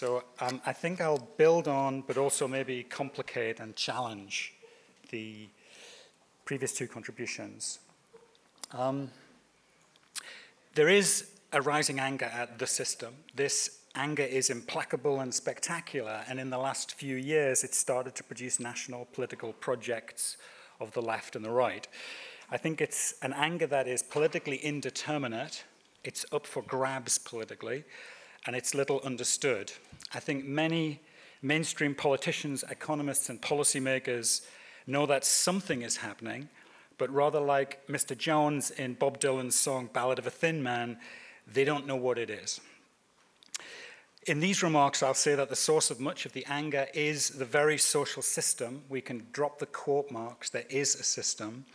So I think I'll build on, but also maybe complicate and challenge the previous two contributions. There is a rising anger at the system. This anger is implacable and spectacular, and in the last few years, it's started to produce national political projects of the left and the right. I think it's an anger that is politically indeterminate, it's up for grabs politically, and it's little understood. I think many mainstream politicians, economists, and policymakers know that something is happening, but rather like Mr. Jones in Bob Dylan's song Ballad of a Thin Man, they don't know what it is. In these remarks, I'll say that the source of much of the anger is the very social system. We can drop the quote marks, there is a system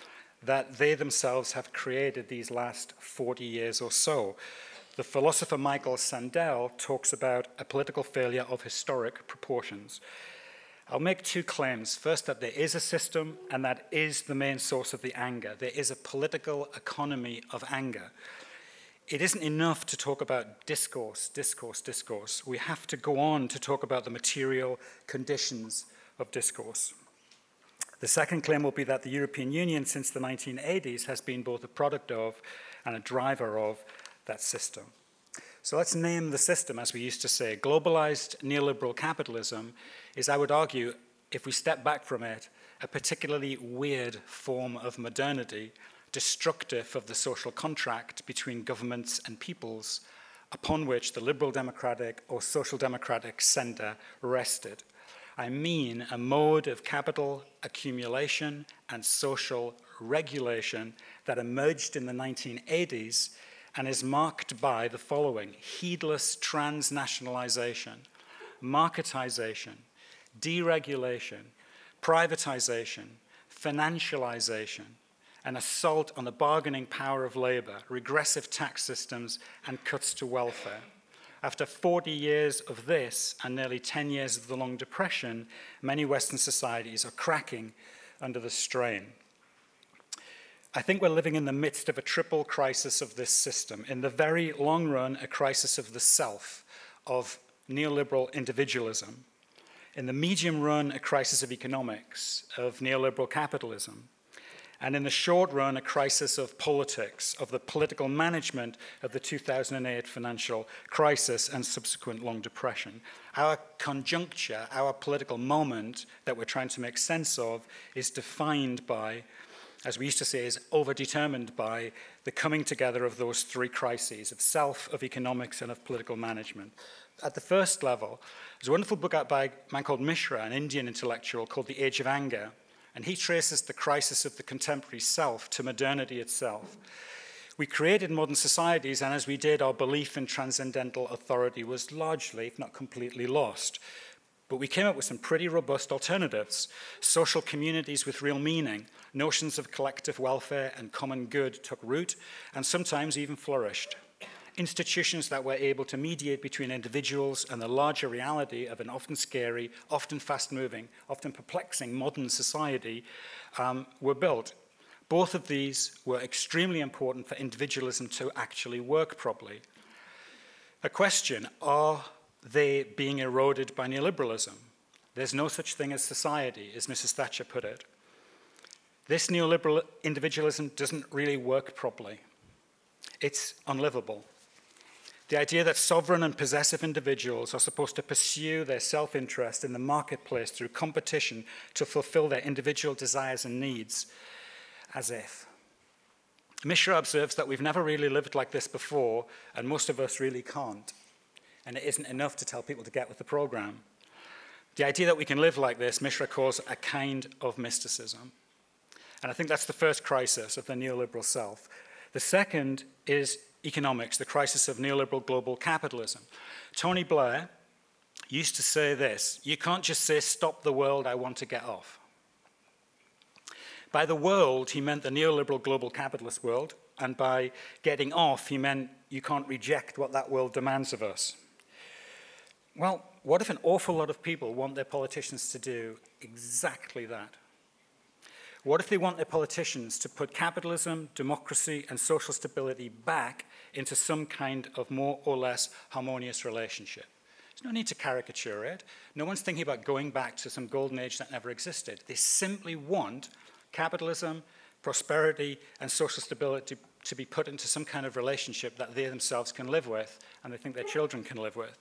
that they themselves have created these last 40 years or so. The philosopher Michael Sandel talks about a political failure of historic proportions. I'll make two claims. First, that there is a system, and that is the main source of the anger. There is a political economy of anger. It isn't enough to talk about discourse. We have to go on to talk about the material conditions of discourse. The second claim will be that the European Union since the 1980s has been both a product of and a driver of that system. So let's name the system, as we used to say. Globalized neoliberal capitalism is, I would argue, if we step back from it, a particularly weird form of modernity, destructive of the social contract between governments and peoples, upon which the liberal democratic or social democratic center rested. I mean a mode of capital accumulation and social regulation that emerged in the 1980s and is marked by the following: heedless transnationalization, marketization, deregulation, privatization, financialization, an assault on the bargaining power of labor, regressive tax systems, and cuts to welfare. After 40 years of this and nearly 10 years of the Long Depression, many Western societies are cracking under the strain. I think we're living in the midst of a triple crisis of this system. In the very long run, a crisis of the self, of neoliberal individualism. In the medium run, a crisis of economics, of neoliberal capitalism. And in the short run, a crisis of politics, of the political management of the 2008 financial crisis and subsequent Long Depression. Our conjuncture, our political moment that we're trying to make sense of is defined by, as we used to say, is overdetermined by the coming together of those three crises, of self, of economics, and of political management. At the first level, there's a wonderful book out by a man called Mishra, an Indian intellectual, called The Age of Anger, and he traces the crisis of the contemporary self to modernity itself. We created modern societies, and as we did, our belief in transcendental authority was largely, if not completely, lost. But we came up with some pretty robust alternatives. Social communities with real meaning, notions of collective welfare and common good took root, and sometimes even flourished. Institutions that were able to mediate between individuals and the larger reality of an often scary, often fast-moving, often perplexing modern society were built. Both of these were extremely important for individualism to actually work properly. A question: are they being eroded by neoliberalism? There's no such thing as society, as Mrs. Thatcher put it. This neoliberal individualism doesn't really work properly. It's unlivable. The idea that sovereign and possessive individuals are supposed to pursue their self-interest in the marketplace through competition to fulfill their individual desires and needs, as if. Mishra observes that we've never really lived like this before, and most of us really can't. And it isn't enough to tell people to get with the program. The idea that we can live like this, Mishra calls a kind of mysticism. And I think that's the first crisis of the neoliberal self. The second is economics, the crisis of neoliberal global capitalism. Tony Blair used to say this: you can't just say, stop the world, I want to get off. By the world, he meant the neoliberal global capitalist world, and by getting off, he meant you can't reject what that world demands of us. Well, what if an awful lot of people want their politicians to do exactly that? What if they want their politicians to put capitalism, democracy, and social stability back into some kind of more or less harmonious relationship? No need to caricature it. No one's thinking about going back to some golden age that never existed. They simply want capitalism, prosperity, and social stability to be put into some kind of relationship that they themselves can live with, and they think their children can live with.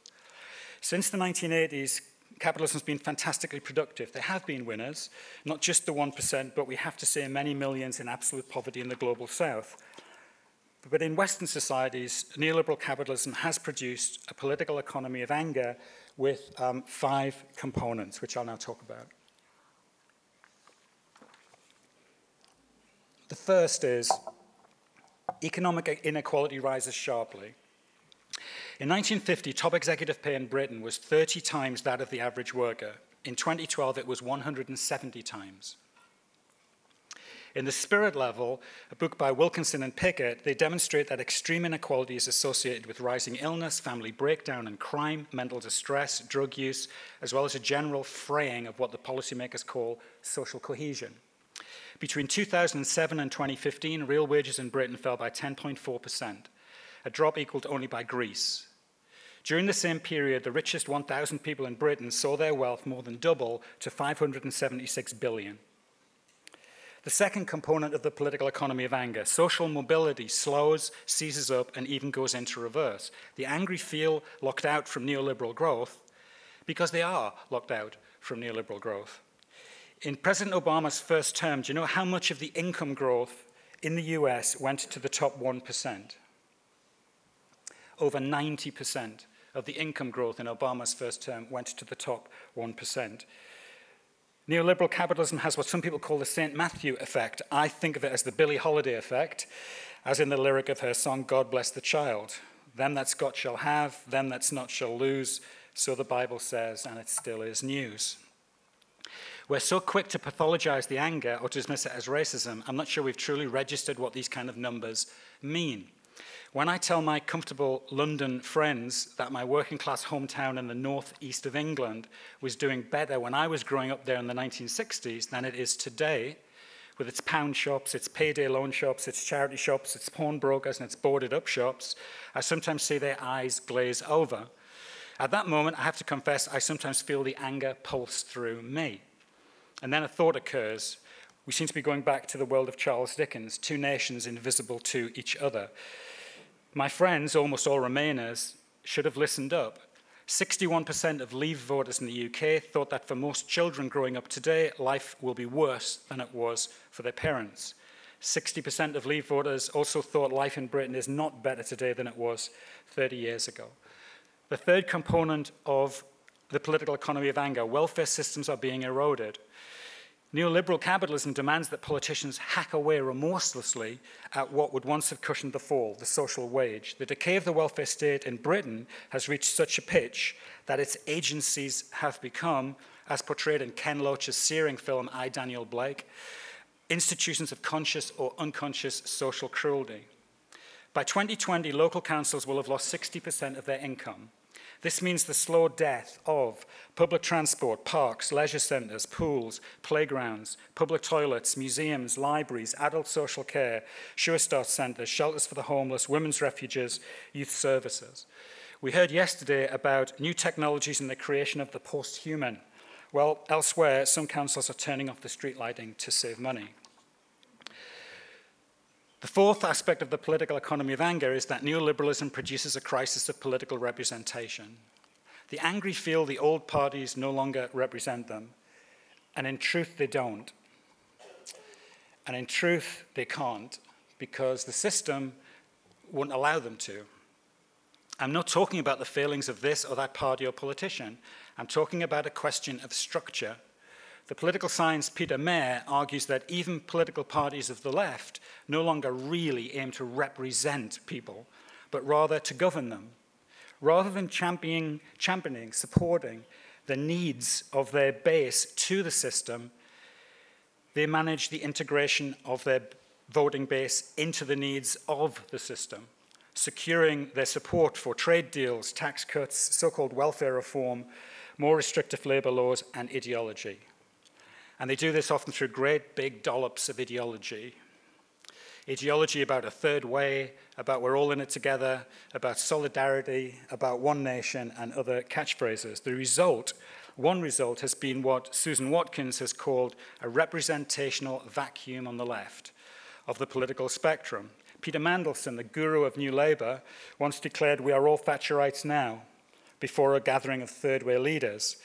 Since the 1980s, capitalism has been fantastically productive. There have been winners, not just the 1%, but we have to say many millions in absolute poverty in the global south. But in Western societies, neoliberal capitalism has produced a political economy of anger with 5 components, which I'll now talk about. The first is economic inequality rises sharply. In 1950, top executive pay in Britain was 30 times that of the average worker. In 2012, it was 170 times. In The Spirit Level, a book by Wilkinson and Pickett, they demonstrate that extreme inequality is associated with rising illness, family breakdown and crime, mental distress, drug use, as well as a general fraying of what the policymakers call social cohesion. Between 2007 and 2015, real wages in Britain fell by 10.4%, a drop equaled only by Greece. During the same period, the richest 1,000 people in Britain saw their wealth more than double to 576 billion. The second component of the political economy of anger, social mobility, slows, seizes up, and even goes into reverse. The angry feel locked out from neoliberal growth because they are locked out from neoliberal growth. In President Obama's first term, do you know how much of the income growth in the US went to the top 1%? Over 90% of the income growth in Obama's first term went to the top 1%. Neoliberal capitalism has what some people call the St. Matthew effect. I think of it as the Billie Holiday effect, as in the lyric of her song, God Bless the Child. Them that's got shall have, them that's not shall lose, so the Bible says, and it still is news. We're so quick to pathologize the anger or to dismiss it as racism, I'm not sure we've truly registered what these kind of numbers mean. When I tell my comfortable London friends that my working class hometown in the northeast of England was doing better when I was growing up there in the 1960s than it is today, with its pound shops, its payday loan shops, its charity shops, its pawnbrokers, and its boarded up shops, I sometimes see their eyes glaze over. At that moment, I have to confess, I sometimes feel the anger pulse through me. And then a thought occurs. We seem to be going back to the world of Charles Dickens, two nations invisible to each other. My friends, almost all Remainers, should have listened up. 61% of Leave voters in the UK thought that for most children growing up today, life will be worse than it was for their parents. 60% of Leave voters also thought life in Britain is not better today than it was 30 years ago. The third component of the political economy of anger, welfare systems are being eroded. Neoliberal capitalism demands that politicians hack away remorselessly at what would once have cushioned the fall, the social wage. The decay of the welfare state in Britain has reached such a pitch that its agencies have become, as portrayed in Ken Loach's searing film, I, Daniel Blake, institutions of conscious or unconscious social cruelty. By 2020, local councils will have lost 60% of their income. This means the slow death of public transport, parks, leisure centres, pools, playgrounds, public toilets, museums, libraries, adult social care, sure start centres, shelters for the homeless, women's refuges, youth services. We heard yesterday about new technologies and the creation of the post-human. Well, elsewhere, some councils are turning off the street lighting to save money. The fourth aspect of the political economy of anger is that neoliberalism produces a crisis of political representation. The angry feel the old parties no longer represent them, and in truth they don't. And in truth they can't, because the system won't allow them to. I'm not talking about the failings of this or that party or politician. I'm talking about a question of structure. The political scientist Peter Mayer argues that even political parties of the left no longer really aim to represent people, but rather to govern them. Rather than championing, supporting the needs of their base to the system, they manage the integration of their voting base into the needs of the system, securing their support for trade deals, tax cuts, so-called welfare reform, more restrictive labor laws, and ideology. And they do this often through great big dollops of ideology. Ideology about a third way, about we're all in it together, about solidarity, about one nation, and other catchphrases. One result has been what Susan Watkins has called a representational vacuum on the left of the political spectrum. Peter Mandelson, the guru of New Labour, once declared, "We are all Thatcherites now," before a gathering of third-way leaders.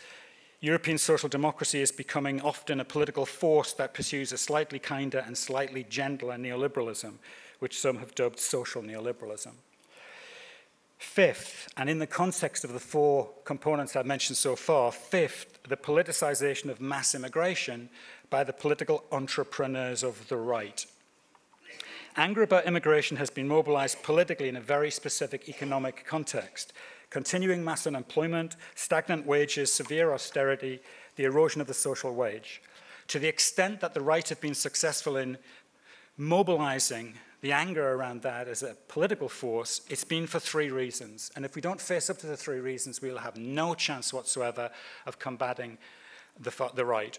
European social democracy is becoming often a political force that pursues a slightly kinder and slightly gentler neoliberalism, which some have dubbed social neoliberalism. Fifth, and in the context of the four components I've mentioned so far, fifth, the politicization of mass immigration by the political entrepreneurs of the right. Anger about immigration has been mobilized politically in a very specific economic context. Continuing mass unemployment, stagnant wages, severe austerity, the erosion of the social wage. To the extent that the right have been successful in mobilizing the anger around that as a political force, it's been for three reasons. And if we don't face up to the three reasons, we'll have no chance whatsoever of combating the right.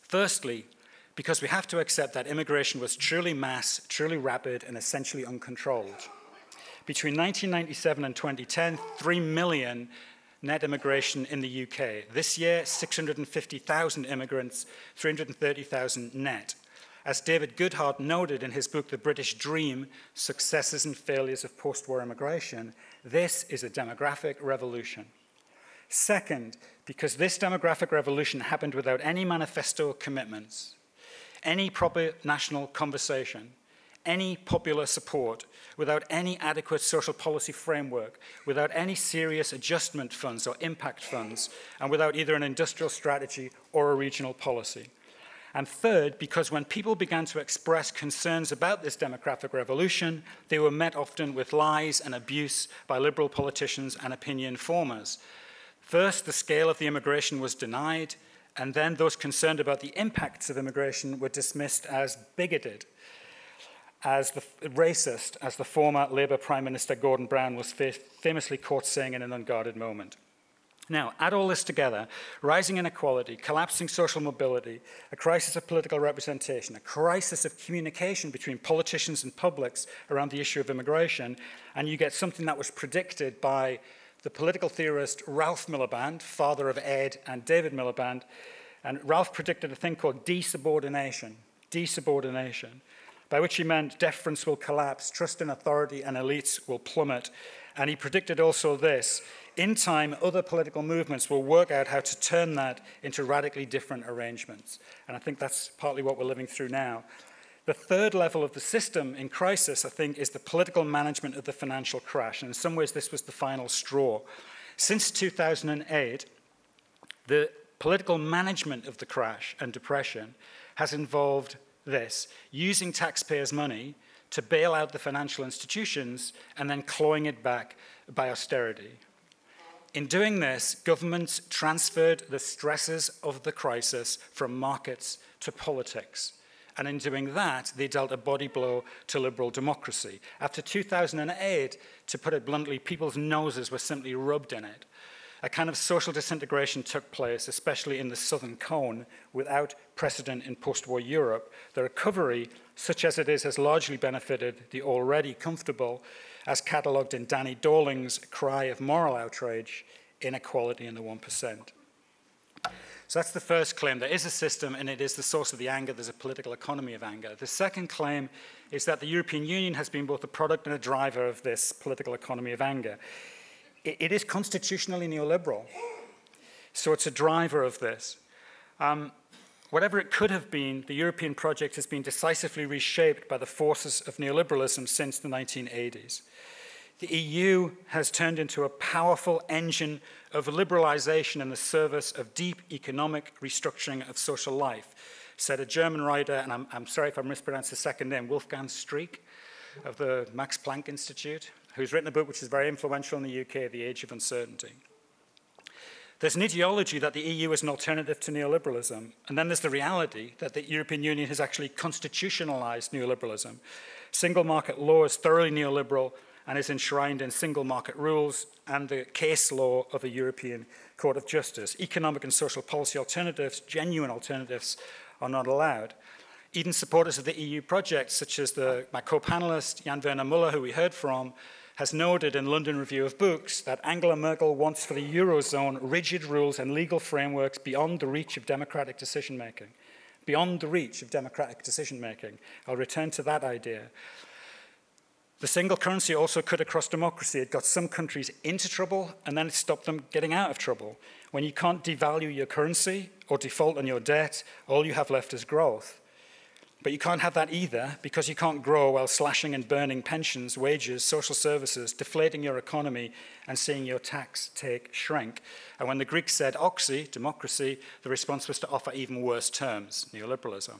Firstly, because we have to accept that immigration was truly mass, truly rapid, and essentially uncontrolled. Between 1997 and 2010, 3 million net immigration in the UK. This year, 650,000 immigrants, 330,000 net. As David Goodhart noted in his book, The British Dream, Successes and Failures of Post-War Immigration, this is a demographic revolution. Second, because this demographic revolution happened without any manifesto commitments, any proper national conversation, any popular support, without any adequate social policy framework, without any serious adjustment funds or impact funds, and without either an industrial strategy or a regional policy. And third, because when people began to express concerns about this demographic revolution, they were met often with lies and abuse by liberal politicians and opinion formers. First, the scale of the immigration was denied, and then those concerned about the impacts of immigration were dismissed as bigoted, as the racist, as the former Labour Prime Minister Gordon Brown was famously caught saying in an unguarded moment. Now, add all this together, rising inequality, collapsing social mobility, a crisis of political representation, a crisis of communication between politicians and publics around the issue of immigration, and you get something that was predicted by the political theorist Ralph Miliband, father of Ed and David Miliband, and Ralph predicted a thing called desubordination, by which he meant deference will collapse, trust in authority and elites will plummet. And he predicted also this: in time, other political movements will work out how to turn that into radically different arrangements. And I think that's partly what we're living through now. The third level of the system in crisis, I think, is the political management of the financial crash. And in some ways, this was the final straw. Since 2008, the political management of the crash and depression has involved this: using taxpayers' money to bail out the financial institutions and then clawing it back by austerity. In doing this, governments transferred the stresses of the crisis from markets to politics. And in doing that, they dealt a body blow to liberal democracy. After 2008, to put it bluntly, people's noses were simply rubbed in it. A kind of social disintegration took place, especially in the southern cone, without precedent in post-war Europe. The recovery, such as it is, has largely benefited the already comfortable, as catalogued in Danny Dorling's Cry of Moral Outrage, Inequality in the 1%. So that's the first claim. There is a system, and it is the source of the anger. There's a political economy of anger. The second claim is that the European Union has been both a product and a driver of this political economy of anger. It is constitutionally neoliberal, so it's a driver of this. Whatever it could have been, the European project has been decisively reshaped by the forces of neoliberalism since the 1980s. The EU has turned into a powerful engine of liberalization in the service of deep economic restructuring of social life, said a German writer, and I'm sorry if I mispronounced his second name, Wolfgang Streeck of the Max Planck Institute, who's written a book which is very influential in the UK, The Age of Uncertainty. There's an ideology that the EU is an alternative to neoliberalism, and then there's the reality that the European Union has actually constitutionalized neoliberalism. Single market law is thoroughly neoliberal and is enshrined in single market rules and the case law of the European Court of Justice. Economic and social policy alternatives, genuine alternatives, are not allowed. even supporters of the EU project, such as my co-panelist, Jan Werner Müller, who we heard from, has noted in London Review of Books that Angela Merkel wants for the Eurozone rigid rules and legal frameworks beyond the reach of democratic decision-making. Beyond the reach of democratic decision-making. I'll return to that idea. The single currency also cut across democracy. It got some countries into trouble, and then it stopped them getting out of trouble. When you can't devalue your currency or default on your debt, all you have left is growth. But you can't have that either, because you can't grow while slashing and burning pensions, wages, social services, deflating your economy, and seeing your tax take shrink. And when the Greeks said oxy, democracy, the response was to offer even worse terms, neoliberalism.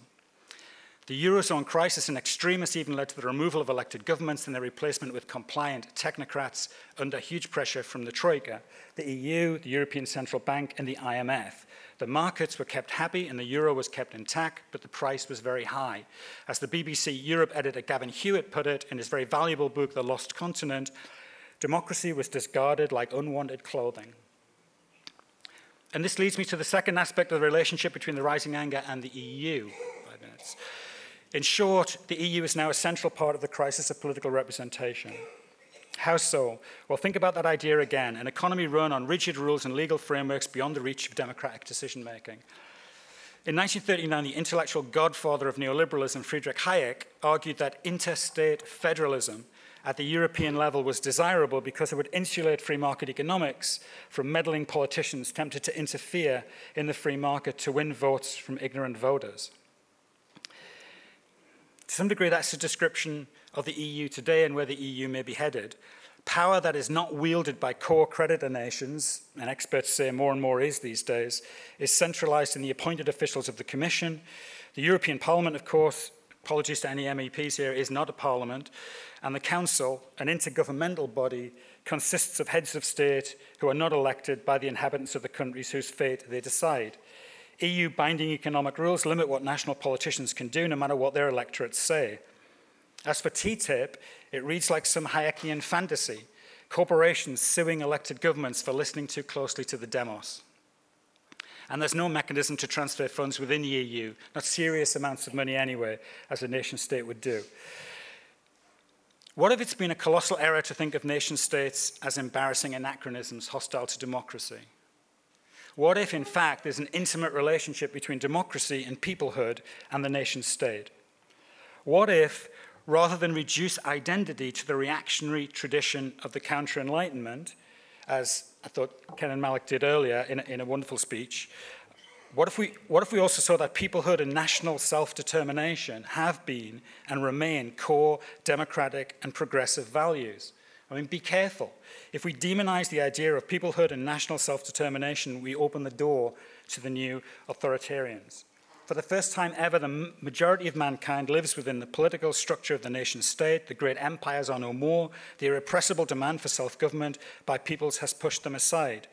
The Eurozone crisis in extremis even led to the removal of elected governments and their replacement with compliant technocrats under huge pressure from the Troika, the EU, the European Central Bank, and the IMF. The markets were kept happy and the euro was kept intact, but the price was very high. As the BBC Europe editor Gavin Hewitt put it in his very valuable book, The Lost Continent, democracy was discarded like unwanted clothing. And this leads me to the second aspect of the relationship between the rising anger and the EU. 5 minutes. In short, the EU is now a central part of the crisis of political representation. How so? Well, think about that idea again, an economy run on rigid rules and legal frameworks beyond the reach of democratic decision-making. In 1939, the intellectual godfather of neoliberalism, Friedrich Hayek, argued that interstate federalism at the European level was desirable because it would insulate free market economics from meddling politicians tempted to interfere in the free market to win votes from ignorant voters. To some degree, that's a description of the EU today and where the EU may be headed. Power that is not wielded by core creditor nations, and experts say more and more is these days, is centralized in the appointed officials of the Commission. The European Parliament, of course, apologies to any MEPs here, is not a parliament. And the Council, an intergovernmental body, consists of heads of state who are not elected by the inhabitants of the countries whose fate they decide. EU binding economic rules limit what national politicians can do, no matter what their electorates say. As for TTIP, it reads like some Hayekian fantasy, corporations suing elected governments for listening too closely to the demos. And there's no mechanism to transfer funds within the EU, not serious amounts of money anyway, as a nation state would do. What if it's been a colossal error to think of nation states as embarrassing anachronisms hostile to democracy? What if, in fact, there's an intimate relationship between democracy and peoplehood and the nation state? What if, rather than reduce identity to the reactionary tradition of the counter-enlightenment, as I thought Ken and Malik did earlier in a wonderful speech, what if we also saw that peoplehood and national self-determination have been and remain core democratic and progressive values? I mean, be careful. If we demonize the idea of peoplehood and national self-determination, we open the door to the new authoritarians. For the first time ever, the majority of mankind lives within the political structure of the nation state. The great empires are no more. The irrepressible demand for self-government by peoples has pushed them aside.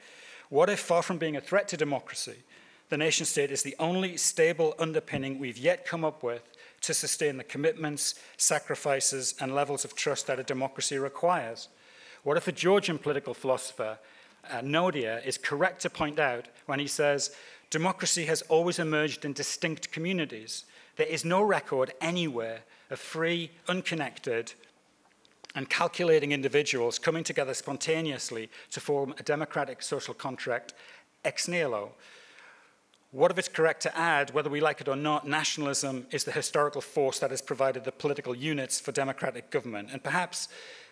What if, far from being a threat to democracy, the nation state is the only stable underpinning we've yet come up with to sustain the commitments, sacrifices, and levels of trust that a democracy requires? What if the Georgian political philosopher, Nodia, is correct to point out when he says, democracy has always emerged in distinct communities. There is no record anywhere of free, unconnected, and calculating individuals coming together spontaneously to form a democratic social contract ex nihilo. What if it's correct to add, whether we like it or not, nationalism is the historical force that has provided the political units for democratic government? And perhaps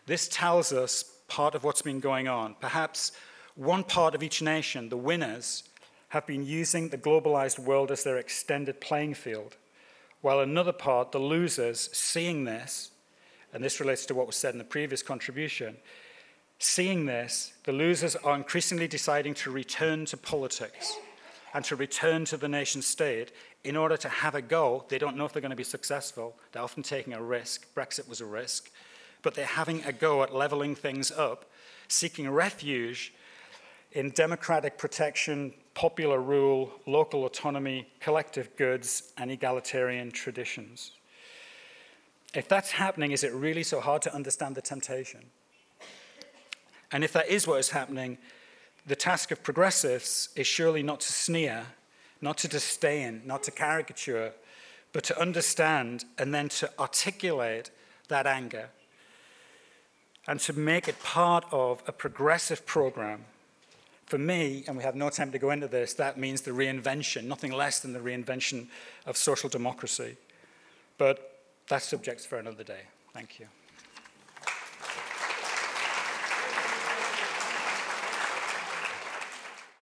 this tells us part of what's been going on. Perhaps one part of each nation, the winners, have been using the globalized world as their extended playing field, while another part, the losers, seeing this, and this relates to what was said in the previous contribution, seeing this, the losers are increasingly deciding to return to politics and to return to the nation state in order to have a go. They don't know if they're going to be successful. They're often taking a risk. Brexit was a risk. But they're having a go at leveling things up, seeking refuge in democratic protection, popular rule, local autonomy, collective goods, and egalitarian traditions. If that's happening, is it really so hard to understand the temptation? And if that is what is happening, the task of progressives is surely not to sneer, not to disdain, not to caricature, but to understand and then to articulate that anger and to make it part of a progressive program. For me, and we have no time to go into this, that means the reinvention, nothing less than the reinvention of social democracy. But that's subject for another day. Thank you.